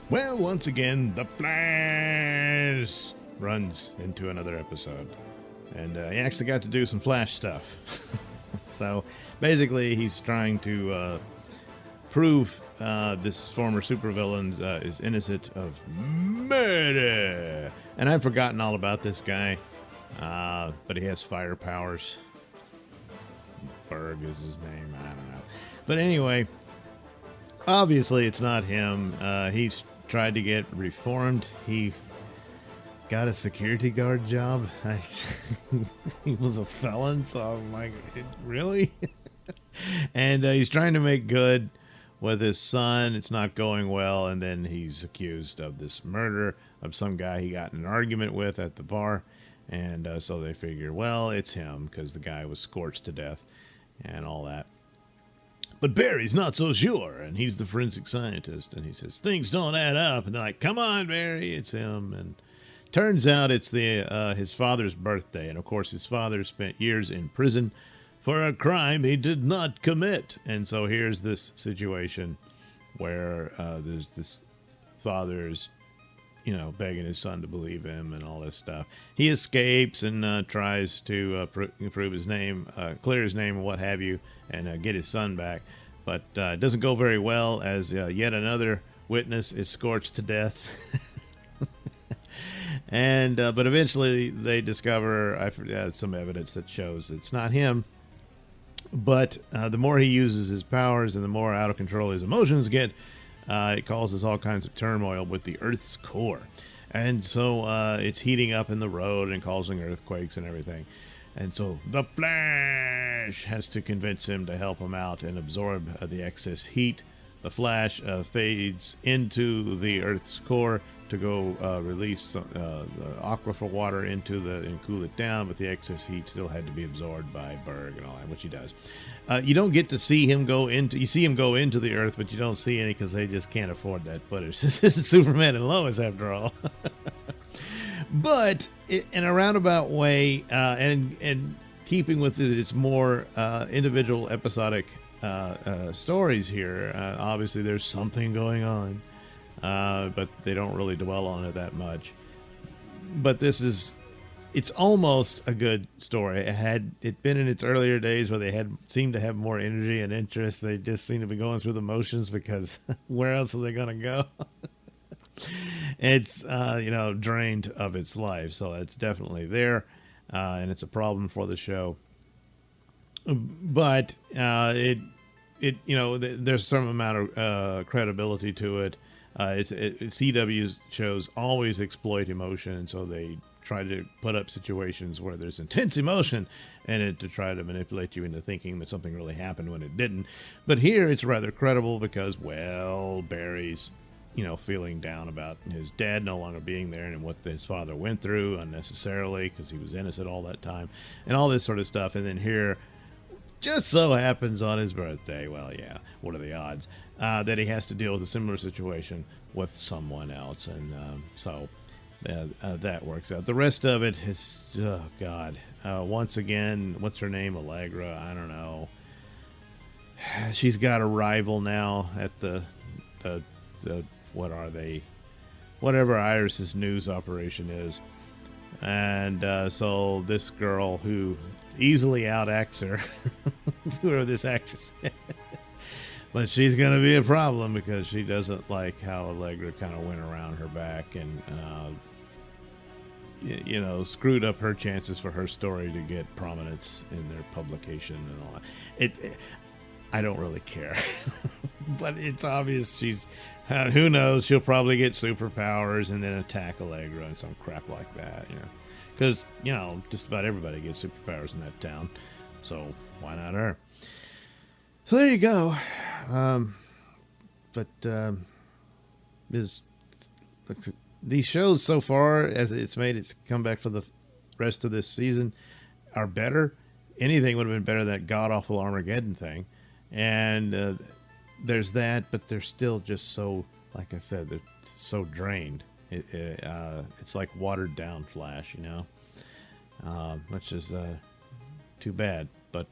Well, once again, the Flash runs into another episode. And he actually got to do some Flash stuff. So basically, he's trying to prove this former supervillain is innocent of murder. And I've forgotten all about this guy, but he has fire powers. Berg is his name. I don't know. But anyway, obviously it's not him. He's tried to get reformed. He got a security guard job. He was a felon, so I'm like, really? And he's trying to make good with his son. It's not going well, and then he's accused of this murder of some guy he got in an argument with at the bar. And so they figure, well, it's him because the guy was scorched to death and all that. But Barry's not so sure, and he's the forensic scientist, and he says, things don't add up. And they're like, come on, Barry, it's him. And turns out it's his father's birthday, and of course his father spent years in prison for a crime he did not commit. And so here's this situation where there's this father's, begging his son to believe him and all this stuff. He escapes and tries to prove his name, clear his name and what have you, and get his son back. But it doesn't go very well as yet another witness is scorched to death. And but eventually they discover some evidence that shows it's not him. But the more he uses his powers and the more out of control his emotions get, it causes all kinds of turmoil with the Earth's core. And so it's heating up in the road and causing earthquakes and everything. And so the Flash has to convince him to help him out and absorb the excess heat. The Flash fades into the Earth's core to go release the aquifer water into and cool it down, but the excess heat still had to be absorbed by Berg and all that, which he does. You don't get to see him go into. You see him go into the Earth, but you don't see any because they just can't afford that footage. This isn't Superman and Lois, after all. But in a roundabout way, and keeping with its more individual episodic stories here, obviously there's something going on. But they don't really dwell on it that much. But it's almost a good story. Had it been in its earlier days where they seemed to have more energy and interest, they just seem to be going through the motions because where else are they going to go? It's, drained of its life. So it's definitely there. And it's a problem for the show. But there's some amount of credibility to it. CW shows always exploit emotion, and so they try to put up situations where there's intense emotion in it to try to manipulate you into thinking that something really happened when it didn't. But here it's rather credible because, well, Barry's, feeling down about his dad no longer being there and what his father went through unnecessarily because he was innocent all that time and all this sort of stuff. And then here, just so happens on his birthday, well, yeah, what are the odds, that he has to deal with a similar situation with someone else. And so that works out. The rest of it is, oh, God. Once again, what's her name? Allegra? I don't know. She's got a rival now at the what are they? Whatever Iris's news operation is. And so this girl who easily outacts her, whoever this actress is. But she's going to be a problem because she doesn't like how Allegra kind of went around her back and, screwed up her chances for her story to get prominence in their publication and all that. I don't really care. But it's obvious she's, who knows, she'll probably get superpowers and then attack Allegra and some crap like that, Because, just about everybody gets superpowers in that town. So why not her? So there you go. These shows so far, as it's made its comeback for the rest of this season, are better. Anything would have been better than that god-awful Armageddon thing. And there's that, but they're still just so, like I said, they're so drained. It's like watered down Flash, which is too bad. But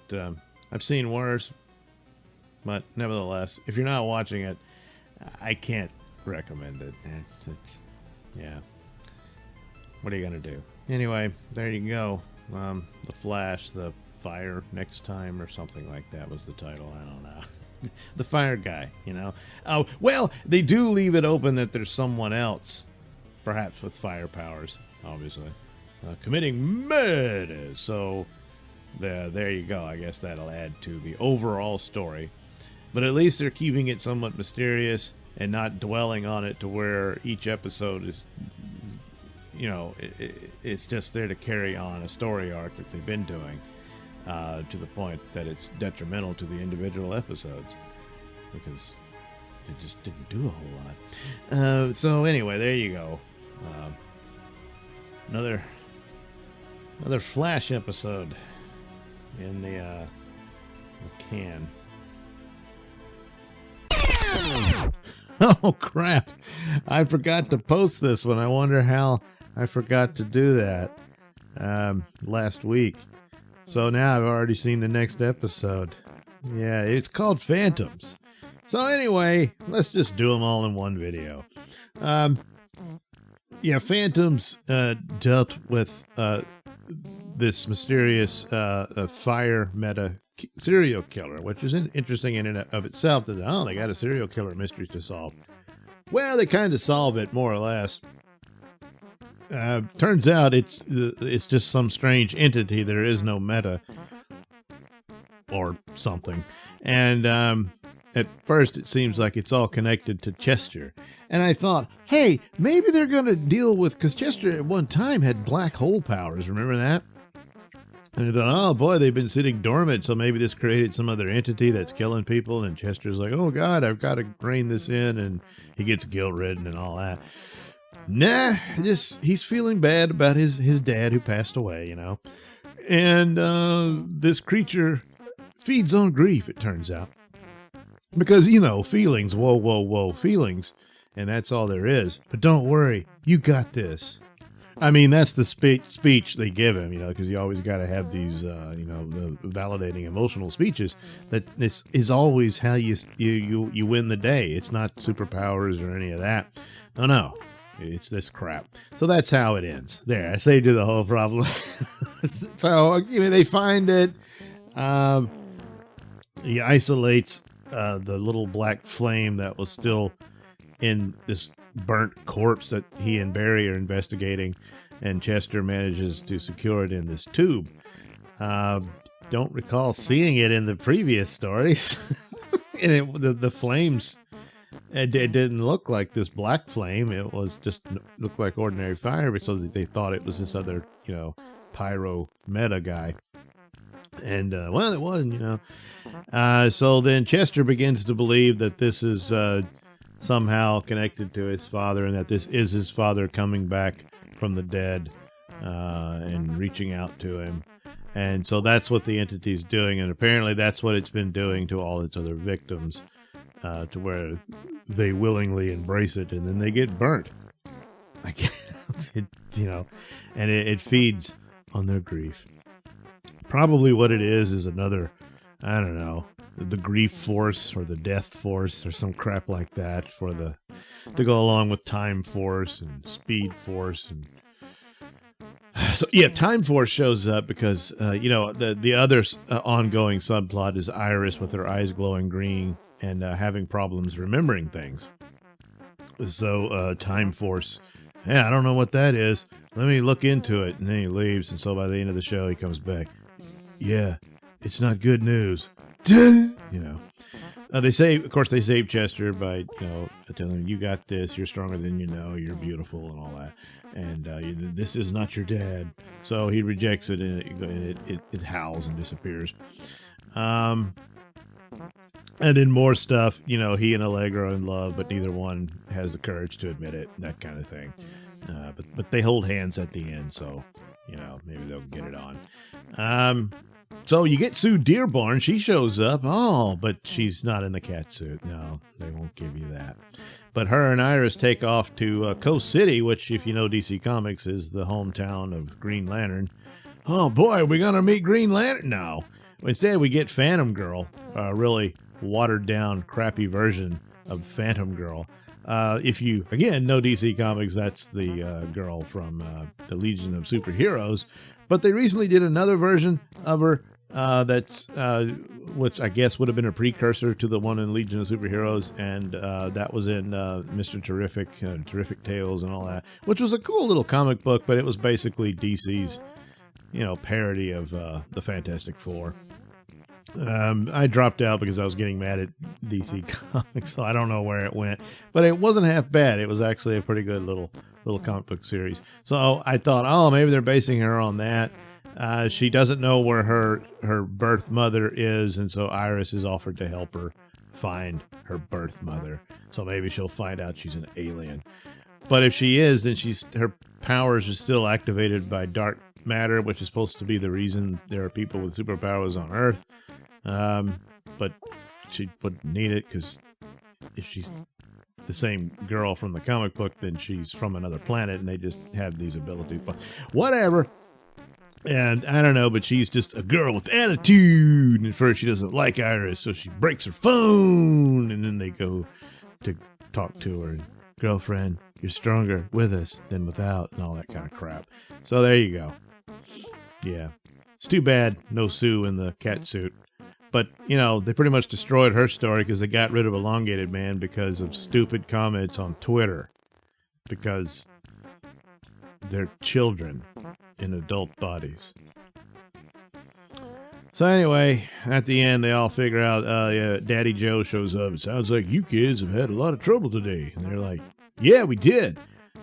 I've seen worse. But nevertheless, if you're not watching it, I can't recommend it. Yeah. What are you going to do? Anyway, there you go. The Flash, the Fire Next Time or something like that was the title. I don't know. The Fire Guy, Oh, well, they do leave it open that there's someone else, perhaps with fire powers, obviously, committing murder. So there you go. I guess that'll add to the overall story. But at least they're keeping it somewhat mysterious and not dwelling on it to where each episode is it's just there to carry on a story arc that they've been doing, to the point that it's detrimental to the individual episodes because they just didn't do a whole lot. So anyway, there you go. Another Flash episode in the can. Oh crap, I forgot to post this one. I wonder how I forgot to do that last week. So now I've already seen the next episode. Yeah, it's called Phantoms. So anyway, let's just do them all in one video. Phantoms dealt with this mysterious fire meta serial killer, which is interesting in and of itself. That they got a serial killer mystery to solve. Well, they kind of solve it more or less. Turns out it's just some strange entity. There is no meta or something, and at first it seems like it's all connected to Chester. And I thought, hey, maybe they're going to deal with, because Chester at one time had black hole powers. Remember that? And I thought, oh boy, they've been sitting dormant, so maybe this created some other entity that's killing people. And Chester's like, oh God, I've got to rein this in, and he gets guilt-ridden and all that. Nah, he's feeling bad about his dad who passed away, And this creature feeds on grief, it turns out. Because, feelings, whoa, feelings. And that's all there is. But don't worry, you got this. I mean, that's the speech they give him, because you always got to have these, the validating emotional speeches. That this is always how you win the day. It's not superpowers or any of that. No. It's this crap. So that's how it ends. There, I saved you the whole problem. So they find it. He isolates the little black flame that was still in this burnt corpse that he and Barry are investigating, and Chester manages to secure it in this tube. Don't recall seeing it in the previous stories. And the flames, it didn't look like this black flame. It was just looked like ordinary fire, but so they thought it was this other, pyro meta guy. And, well, it wasn't, So then Chester begins to believe that this is somehow connected to his father, and that this is his father coming back from the dead and reaching out to him. And so that's what the entity's doing, and apparently that's what it's been doing to all its other victims, to where they willingly embrace it, and then they get burnt. And it feeds on their grief. Probably what it is another, I don't know, the grief force or the death force or some crap like that to go along with time force and speed force. And so time force shows up because the other ongoing subplot is Iris with her eyes glowing green and having problems remembering things. So time force, I don't know what that is, let me look into it. And then he leaves, and so by the end of the show he comes back. Yeah, it's not good news. They save Chester by telling him, you got this, you're stronger than you're beautiful and all that, and this is not your dad. So he rejects it, and it howls and disappears. And then more stuff, he and Allegra are in love, but neither one has the courage to admit it, that kind of thing. But they hold hands at the end, so maybe they'll get it on. So you get Sue Dearborn. She shows up. Oh, but she's not in the cat suit. No, they won't give you that. But her and Iris take off to Coast City, which, if you know DC Comics, is the hometown of Green Lantern. Oh, boy, we're going to meet Green Lantern now. Instead, we get Phantom Girl, a really watered-down, crappy version of Phantom Girl. If you, again, know DC Comics, that's the girl from the Legion of Superheroes. But they recently did another version of her that's which I guess would have been a precursor to the one in Legion of Superheroes, and that was in Mr. Terrific, Terrific Tales and all that, which was a cool little comic book, but it was basically DC's, parody of the Fantastic Four. I dropped out because I was getting mad at DC Comics, so I don't know where it went, but it wasn't half bad. It was actually a pretty good little comic book series. So I thought, oh, maybe they're basing her on that. She doesn't know where her birth mother is, and so Iris is offered to help her find her birth mother. So maybe she'll find out she's an alien. But if she is, then her powers are still activated by dark matter, which is supposed to be the reason there are people with superpowers on Earth. But she wouldn't need it, because if she's the same girl from the comic book, then she's from another planet, and they just have these abilities. But whatever. And I don't know, but she's just a girl with attitude. And at first she doesn't like Iris, so she breaks her phone. And then they go to talk to her. And, girlfriend, you're stronger with us than without, and all that kind of crap. So there you go. Yeah. It's too bad no Sue in the cat suit. But, they pretty much destroyed her story because they got rid of Elongated Man because of stupid comments on Twitter. Because they're children in adult bodies. So anyway, at the end, they all figure out, Daddy Joe shows up. It sounds like you kids have had a lot of trouble today. And they're like, yeah, we did.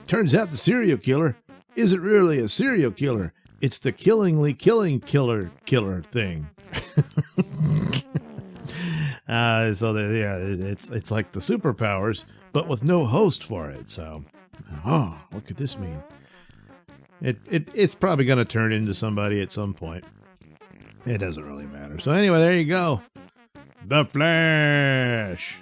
Turns out the serial killer isn't really a serial killer. It's the killing killer thing. So it's like the superpowers, but with no host for it. So, what could this mean? It's probably going to turn into somebody at some point. It doesn't really matter. So anyway, there you go. The Flash.